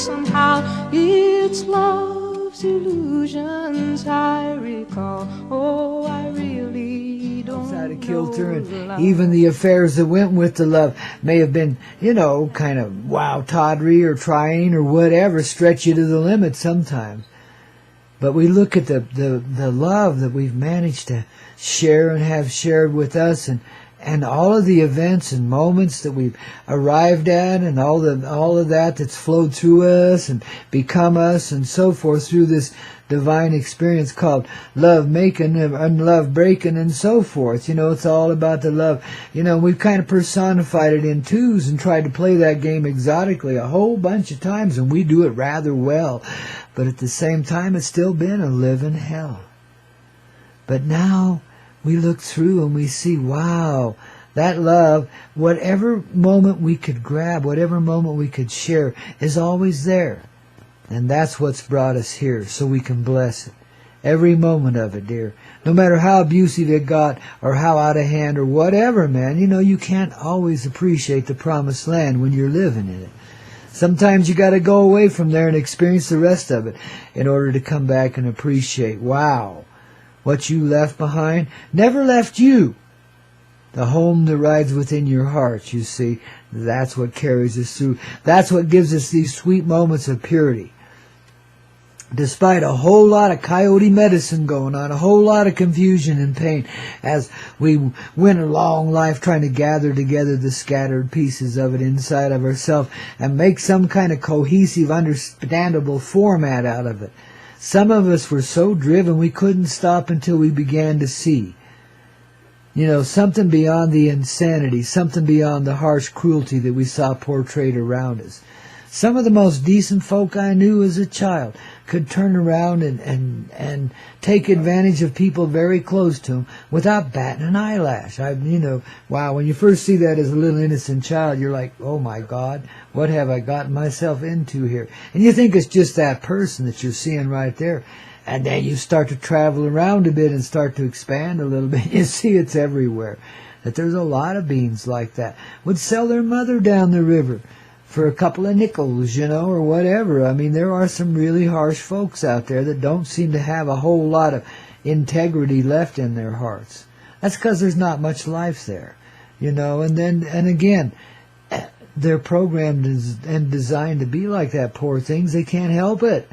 somehow it's love's illusions I recall. Oh, I really don't out of kilter, know and love. even the affairs that went with the love may have been, kind of wow, tawdry or trying or whatever, stretch you to the limit sometimes. But we look at the love that we've managed to share and have shared with us, and all of the events and moments that we've arrived at, and all of that that's flowed through us and become us and so forth through this divine experience called love making and love breaking and so forth. It's all about the love. We've kind of personified it in twos and tried to play that game exotically a whole bunch of times, and we do it rather well. But at the same time, it's still been a living hell. But now we look through and we see, wow, that love, whatever moment we could grab, whatever moment we could share, is always there. And that's what's brought us here, so we can bless it. Every moment of it, dear. No matter how abusive it got, or how out of hand, or whatever, man, you can't always appreciate the promised land when you're living in it. Sometimes you got to go away from there and experience the rest of it in order to come back and appreciate, wow, what you left behind never left you. The home that rides within your heart, you see, that's what carries us through. That's what gives us these sweet moments of purity. Despite a whole lot of coyote medicine going on, a whole lot of confusion and pain, as we went along life trying to gather together the scattered pieces of it inside of ourselves and make some kind of cohesive, understandable format out of it. Some of us were so driven we couldn't stop until we began to see. Something beyond the insanity, something beyond the harsh cruelty that we saw portrayed around us. Some of the most decent folk I knew as a child could turn around and take advantage of people very close to them without batting an eyelash. Wow, when you first see that as a little innocent child, you're like, oh my God, what have I gotten myself into here? And you think it's just that person that you're seeing right there. And then you start to travel around a bit and start to expand a little bit. You see it's everywhere. That there's a lot of beings like that. Would sell their mother down the river for a couple of nickels, or whatever. I mean, there are some really harsh folks out there that don't seem to have a whole lot of integrity left in their hearts. That's because there's not much life there, and again, they're programmed and designed to be like that, poor things. They can't help it.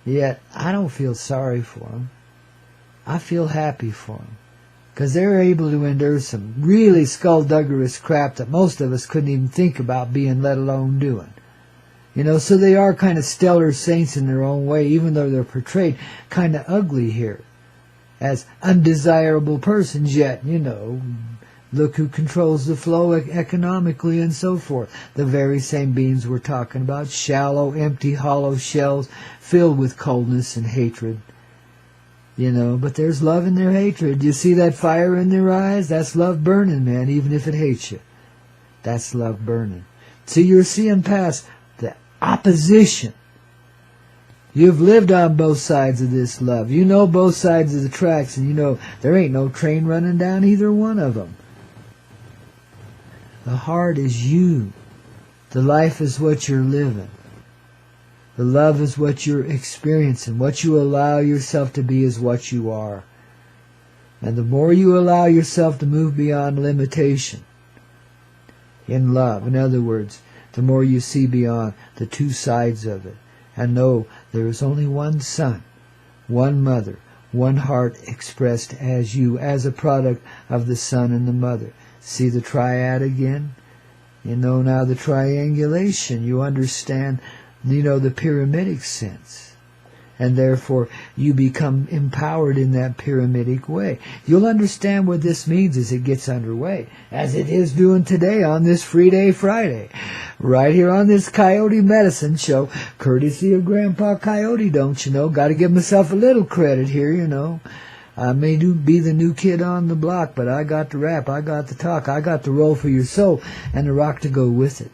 Yet, I don't feel sorry for them. I feel happy for them. Because they're able to endure some really skullduggerous crap that most of us couldn't even think about being, let alone doing. So they are kind of stellar saints in their own way, even though they're portrayed kind of ugly here as undesirable persons, yet, look who controls the flow economically and so forth. The very same beings we're talking about, shallow, empty, hollow shells filled with coldness and hatred. But there's love in their hatred. You see that fire in their eyes? That's love burning, man, even if it hates you. That's love burning. See, you're seeing past the opposition. You've lived on both sides of this love. You know both sides of the tracks, and there ain't no train running down either one of them. The heart is you. The life is what you're living. The love is what you're experiencing. What you allow yourself to be is what you are. And the more you allow yourself to move beyond limitation in love, in other words, the more you see beyond the two sides of it and know there is only one sun, one mother, one heart expressed as you, as a product of the sun and the mother. See the triad again? Now the triangulation. You understand the pyramidic sense. And therefore, you become empowered in that pyramidic way. You'll understand what this means as it gets underway, as it is doing today on this Free Day Friday. Right here on this Coyote Medicine Show, courtesy of Grandpa Coyote, don't you know? Got to give myself a little credit here, I may be the new kid on the block, but I got the rap, I got the talk, I got the roll for your soul, and the rock to go with it.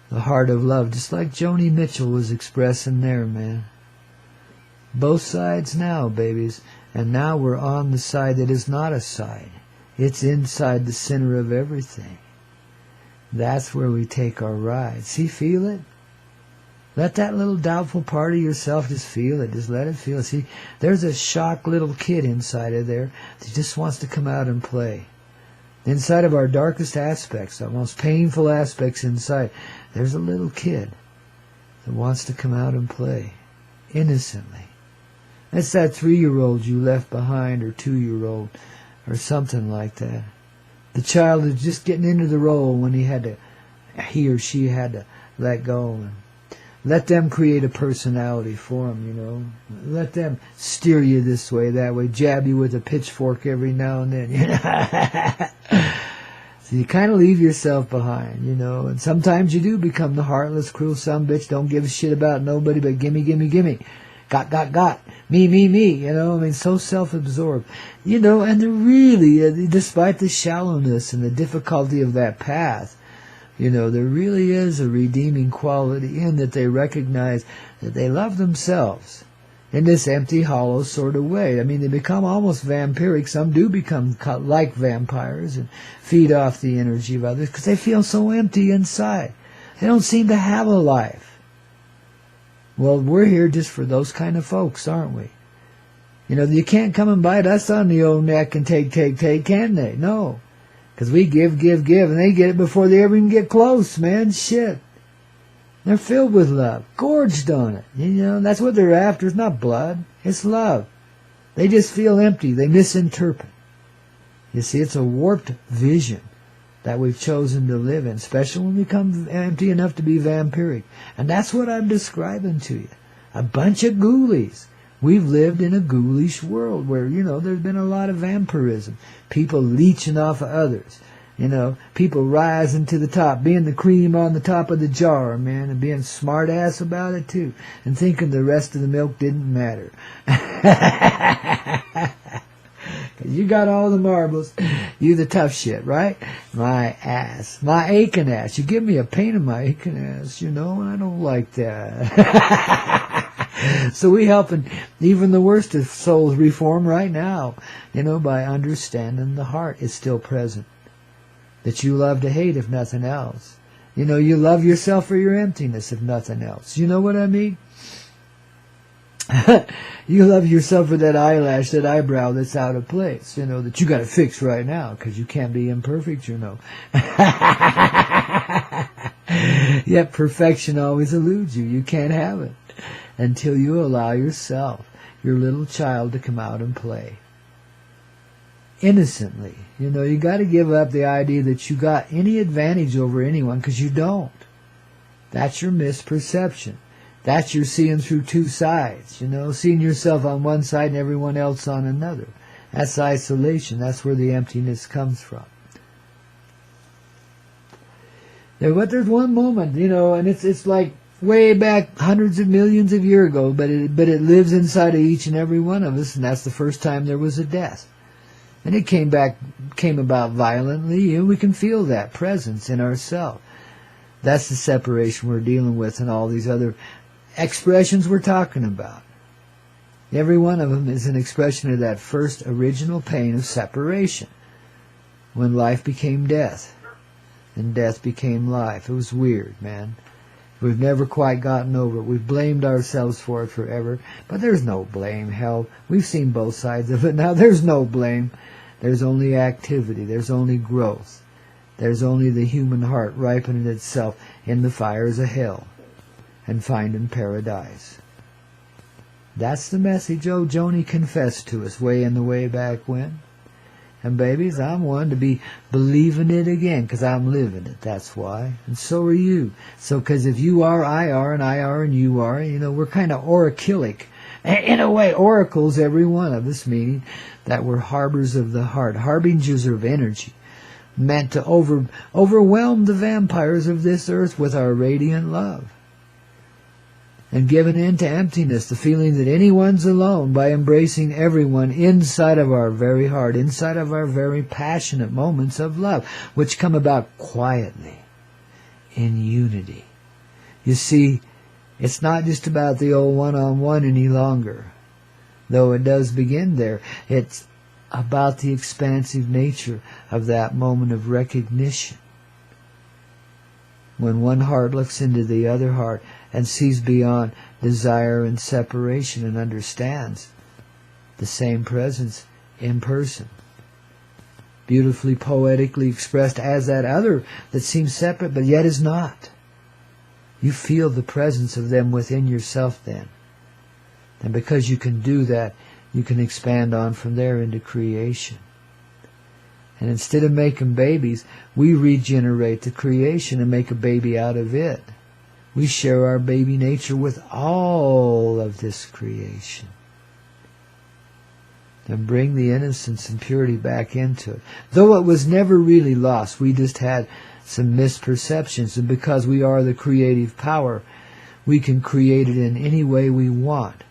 The heart of love, just like Joni Mitchell was expressing there, man. Both sides now, babies. And now we're on the side that is not a side. It's inside the center of everything. That's where we take our ride. See, feel it? Let that little doubtful part of yourself just feel it. Just let it feel. See, there's a shocked little kid inside of there that just wants to come out and play. Inside of our darkest aspects, our most painful aspects inside, there's a little kid that wants to come out and play innocently. That's that 3-year-old you left behind, or 2-year-old, or something like that. The child is just getting into the role when he or she had to let go. And let them create a personality for them, you know. Let them steer you this way, that way, jab you with a pitchfork every now and then, you know. So you kind of leave yourself behind, you know. And sometimes you do become the heartless, cruel sumbitch, don't give a shit about nobody but gimme, gimme, gimme. Got. Me, you know. I mean, so self-absorbed. You know, and they're really, despite the shallowness and the difficulty of that path, you know, there really is a redeeming quality in that they recognize that they love themselves in this empty, hollow sort of way. I mean, they become almost vampiric. Some do become like vampires and feed off the energy of others because they feel so empty inside. They don't seem to have a life. Well, we're here just for those kind of folks, aren't we? You know, you can't come and bite us on the old neck and take, can they? No. Because we give, and they get it before they ever even get close, man. Shit. They're filled with love. Gorged on it. You know, that's what they're after. It's not blood. It's love. They just feel empty. They misinterpret. You see, it's a warped vision that we've chosen to live in, especially when we become empty enough to be vampiric. And that's what I'm describing to you. A bunch of ghoulies. We've lived in a ghoulish world where, you know, there's been a lot of vampirism. People leeching off of others. You know, people rising to the top, being the cream on the top of the jar, man, and being smart ass about it too, and thinking the rest of the milk didn't matter. You got all the marbles. You the tough shit, right? My ass. My aching ass. You give me a pain in my aching ass, you know, and I don't like that. So we helping even the worst of souls reform right now, you know, by understanding the heart is still present. That you love to hate, if nothing else. You know, you love yourself for your emptiness, if nothing else. You know what I mean? You love yourself for that eyelash, that eyebrow that's out of place, you know, that you got to fix right now because you can't be imperfect, you know. Yet perfection always eludes you. You can't have it until you allow yourself, your little child, to come out and play. Innocently. You know, you got to give up the idea that you got any advantage over anyone, because you don't. That's your misperception. That's your seeing through two sides, you know, seeing yourself on one side and everyone else on another. That's isolation. That's where the emptiness comes from. But there's one moment, you know, and it's like way back hundreds of millions of years ago, but it lives inside of each and every one of us, and that's the first time there was a death. And it came about violently, and we can feel that presence in ourselves. That's the separation we're dealing with, and all these other expressions we're talking about. Every one of them is an expression of that first original pain of separation, when life became death, and death became life. It was weird, man. We've never quite gotten over it. We've blamed ourselves for it forever, but there's no blame. Hell, we've seen both sides of it now. There's no blame. There's only activity. There's only growth. There's only the human heart ripening itself in the fires of hell and finding paradise. That's the message old Joni confessed to us way in the way back when. And babies, I'm one to be believing it again, because I'm living it, that's why. And so are you. So, because if you are, I are, and I are, and you are, you know, we're kind of oracilic. In a way, oracles, every one of us, meaning that we're harbors of the heart, harbingers of energy, meant to overwhelm the vampires of this earth with our radiant love. And giving in to emptiness, the feeling that anyone's alone, by embracing everyone inside of our very heart, inside of our very passionate moments of love, which come about quietly, in unity. You see, it's not just about the old one-on-one any longer, though it does begin there. It's about the expansive nature of that moment of recognition. When one heart looks into the other heart and sees beyond desire and separation and understands the same presence in person. Beautifully, poetically expressed as that other that seems separate but yet is not. You feel the presence of them within yourself then. And because you can do that, you can expand on from there into creation. And instead of making babies, we regenerate the creation and make a baby out of it. We share our baby nature with all of this creation. And bring the innocence and purity back into it. Though it was never really lost, we just had some misperceptions. And because we are the creative power, we can create it in any way we want.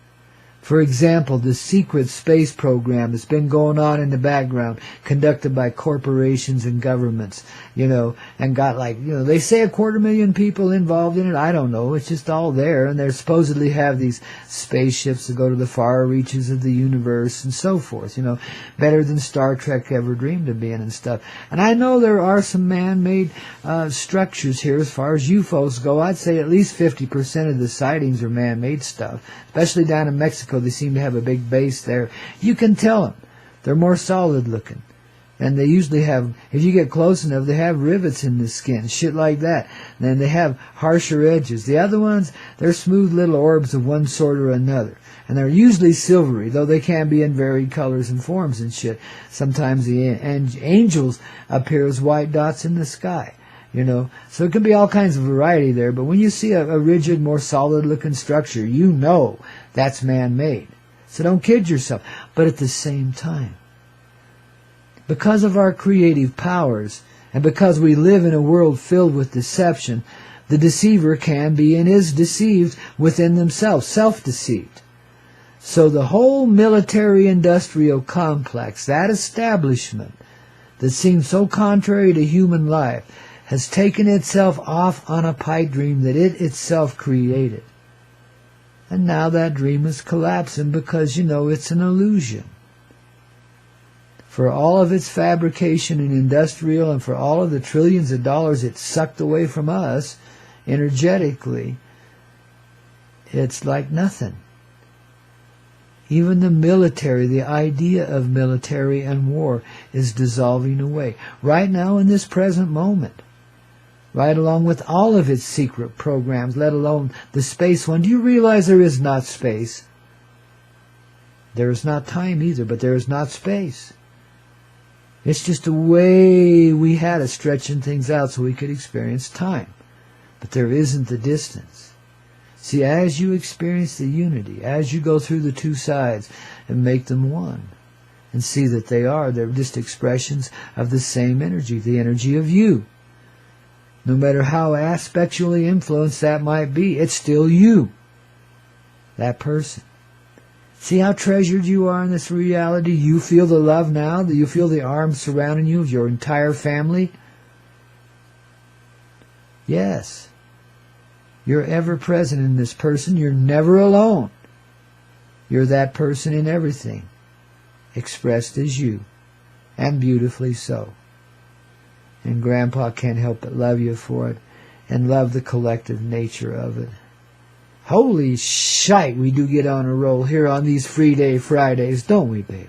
For example, the secret space program that's been going on in the background, conducted by corporations and governments, and got they say 250,000 people involved in it. I don't know. It's just all there. And they supposedly have these spaceships that go to the far reaches of the universe and so forth, better than Star Trek ever dreamed of being and stuff. And I know there are some man-made structures here as far as UFOs go. I'd say at least 50% of the sightings are man-made stuff, especially down in Mexico. They seem to have a big base there. You can tell them. They're more solid looking. And they usually have, if you get close enough, they have rivets in the skin, shit like that. And then they have harsher edges. The other ones, they're smooth little orbs of one sort or another. And they're usually silvery, though they can be in varied colors and forms and shit. Sometimes the angels appear as white dots in the sky. So it can be all kinds of variety there. But when you see a rigid, more solid-looking structure, that's man-made. So don't kid yourself. But at the same time, because of our creative powers, and because we live in a world filled with deception, the deceiver can be and is deceived within themselves, self-deceived. So the whole military-industrial complex, that establishment that seems so contrary to human life, has taken itself off on a pipe dream that it itself created. And now that dream is collapsing because, it's an illusion. For all of its fabrication and industrial, and for all of the trillions of dollars it sucked away from us energetically, it's like nothing. Even the military, the idea of military and war is dissolving away. Right now in this present moment. Right along with all of its secret programs, let alone the space one. Do you realize there is not space? There is not time either, but there is not space. It's just a way we had of stretching things out so we could experience time. But there isn't the distance. See, as you experience the unity, as you go through the two sides and make them one, and see that they're just expressions of the same energy, the energy of you. No matter how aspectually influenced that might be, it's still you, that person. See how treasured you are in this reality? You feel the love now, that you feel the arms surrounding you of your entire family? Yes. You're ever present in this person. You're never alone. You're that person in everything, expressed as you, and beautifully so. And Grandpa can't help but love you for it, and love the collective nature of it. Holy shite, we do get on a roll here on these Free Day Fridays, don't we, babies?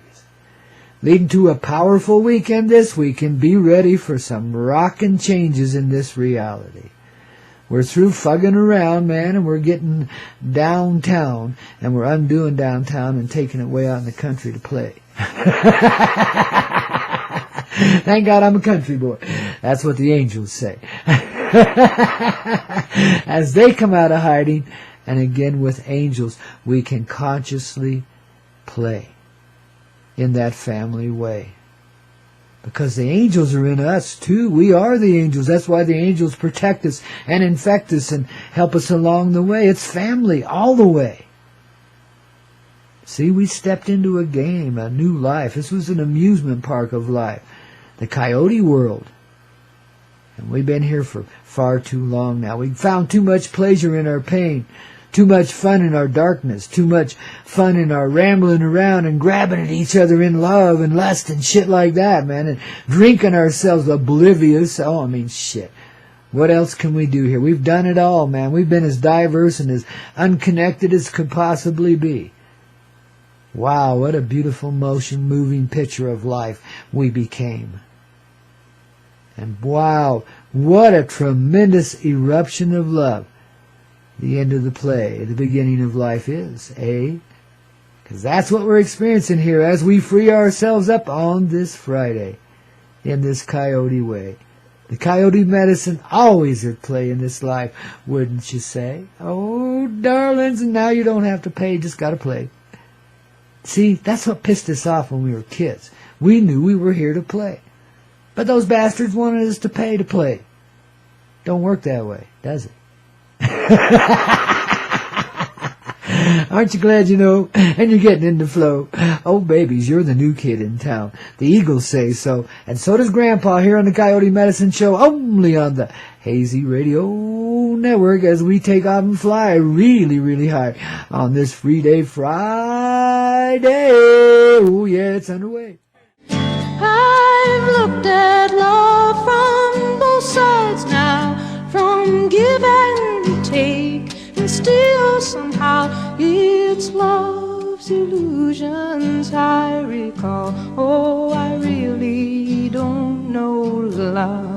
Leading to a powerful weekend this week, and be ready for some rockin' changes in this reality. We're through fugging around, man, and we're getting downtown, and we're undoing downtown and taking it way out in the country to play. Thank God I'm a country boy. That's what the angels say. As they come out of hiding, and again with angels, we can consciously play in that family way. Because the angels are in us too. We are the angels. That's why the angels protect us and infect us and help us along the way. It's family all the way. See, we stepped into a game, a new life. This was an amusement park of life. The Coyote world. And we've been here for far too long now. We've found too much pleasure in our pain. Too much fun in our darkness. Too much fun in our rambling around and grabbing at each other in love and lust and shit like that, man. And drinking ourselves oblivious. Shit. What else can we do here? We've done it all, man. We've been as diverse and as unconnected as could possibly be. Wow, what a beautiful motion, moving picture of life we became. And wow, what a tremendous eruption of love the end of the play, the beginning of life is, eh? Because that's what we're experiencing here as we free ourselves up on this Friday in this Koyote way. The Koyote medicine always at play in this life, wouldn't you say? Oh, darlings, and now you don't have to pay, just got to play. See, that's what pissed us off when we were kids. We knew we were here to play. But those bastards wanted us to pay to play. Don't work that way, does it? Aren't you glad you know? And you're getting in the flow. Oh, babies, you're the new kid in town. The Eagles say so. And so does Grandpaw here on the Koyote Medicine Show, only on the Hazy Radio Network, as we take off and fly really, really high on this Free Day Friday. Oh, yeah, it's underway. I've looked at love from both sides now, from give and take, and still somehow it's love's illusions I recall. Oh, I really don't know love.